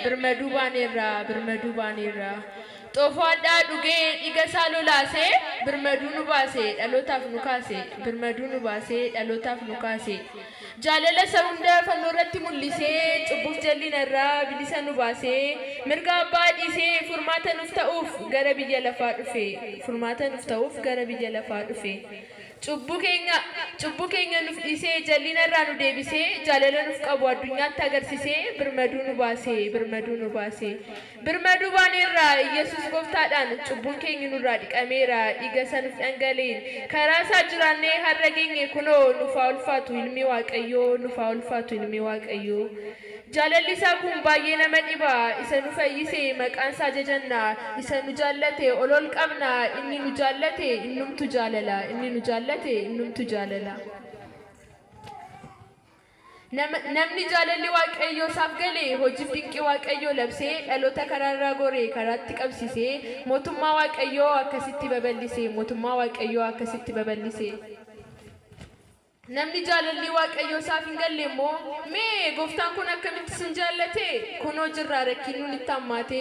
birmaduu baaneerra xoofaadhaa dhugee dhiga isaa lolaasee birmaduu nu baasee dhalootaaf nu kaasee birmaduu nu baasee dhalootaaf nu kaasee jaalala isa hunda fannoo irratti mul'isee cubbuuf jallinarraa bilisa nu baasee mirga abbaa dhiisee furmaata nuuf ta'uuf gara biyya lafaa dhufe Cubbu keenya nuuf dhiisee jallinarraa nu deebisee jaalala nuuf qabu addunyaatti agarsiisee birmaduu nu baasee birmaduu baaneerraa Yesuus gooftaadhaan cubbuun keenya nurraa dhiqameera dhiiga isa nuuf dhangaleen karaa isaa jiraannee har'a geenye kunoo nuuf haa ulfaatu ilmi Waaqayyoo jaalalli isaa kun baay'ee nama dhiba isa nu fayyise maqaan isaa jajanna isa nu jaallate olol qabna inni nu jaallate innumtu jaalala namni jaalalli Waaqayyoo isaaf galee hojiif dinqii Waaqayyoo labsee dhaloota karaarraa goree karaatti qabsisee mootummaa Waaqayyoo akkasitti babal'ise namni jaalalli Waaqayyoo isaaf hin galle immoo mee gooftaan kun akkamitti sin jaallate kunoo jirraa rakkinuun itti hammaate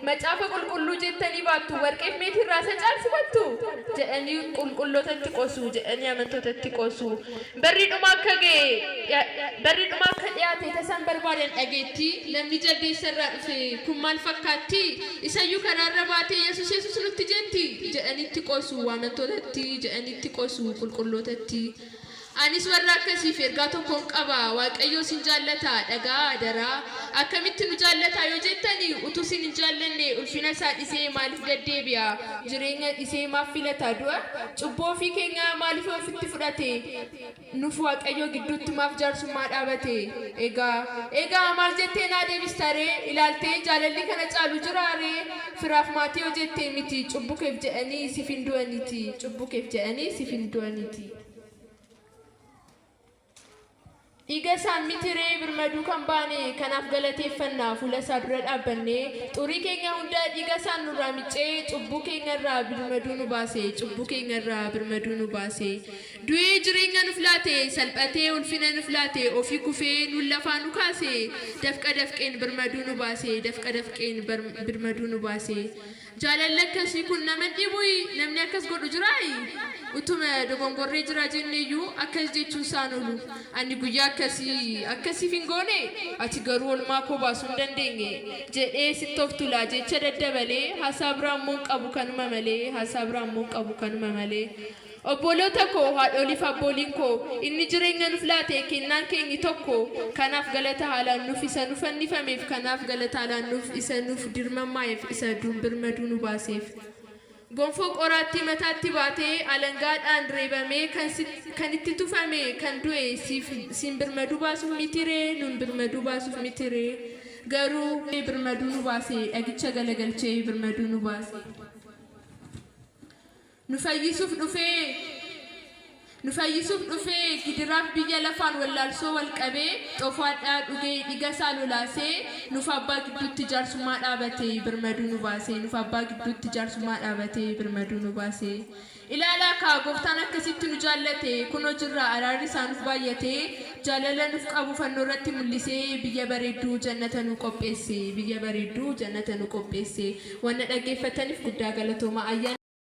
macaafa qulqulluu jettanii baattu warqeef meetii irraa isa caalsifattu jedhanii qulqullootatti qosu jedhanii amantootatti qosu barriidhuma akka dhiyaate tasan barbaadan dhageetti namni jaldeessa irraa dhufe kun maal fakkaatti isayyuu karaarra baatee Yesuus nutti jetti jedhanitti qosu amantootatti jedhanitti qosu qulqullootatti Anis warra akkasiif ergaa tokkoon qaba Waaqayyo sin jaallata dhagaa daraa akkamitti nu jaallata yoo jettanii utuu sin hin jaallanne ulfina isaa dhisee maaliif gaddeebi'a jireenya dhisee maaf filata du'a cubboo fi keenya maaliif ofitti fudhate nuuf Waaqayyo gidduutti maaf jaarsummaa dhaabate egaa maal jettee naa deebistaree ilaaltee jaalalli kana caalu jiraaree firaaf maatii yoo jettee miti cubbukeef jedhanii siif hin du'aniiti Iga isaan mitiree birmaduu kan baane kanaaf galateeffannaa fuula isaa dura dhaabbannee xurii keenya hunda dhiiga isaan nurraa miccee cubbuu keenyarraa birmaduu nu baase du'ee jireenya nuuf laate salphatee ulfina nuuf laate ofii kufee nuun lafaa nu kaase dafqa dafqeen birmaduu nu baase jaalalli akkasii kun nama dhibuyi namni akkas godhu jiraayi utuma dogongorree jira jenneeyyuu akkas jechuun isaan oolu ani guyyaa akkasiif hin goone ati garuu olmaa koo baasuu hin dandeenye jedhee sitti of tulaa jecha daddabalee haasaa biraan immoo qabu kanuma malee obboloota koo haadholiif abbooliin koo inni jireenya nuuf laate kennaan keenyi tokko kanaaf galata haalaan nuuf isa nu fannifameef kanaaf galata haalaan nuuf isa nuuf dirmammaa'eef isa birmaduu nu baaseef gonfoo qoraattii mataatti baatee alangaadhaan reebamee kan itti tufame kan du'e siin birmaduu baasuuf mitiree nun birmaduu baasuuf mitiree garuu birmaduu nu baase dhagicha galagalchee birmaduu nu baase nu fayyisuuf dhufee gidiraaf biyya lafaan wallaalsoo wal qabee xoofaadhaa dhugee dhiga isaa lolaasee nuuf abbaa gidduutti jaarsummaa dhaabatee birmaduu nu baase ilaalaa kaa gooftaan akkasitti nu jaallate kunoo jirra araarri isaa nuuf baay'ate jaalala nuuf qabu fannoo irratti mul'isee biyya bareedduu jannata nu qopheesse wanna dhaggeeffataniif guddaa galatooma ayyaana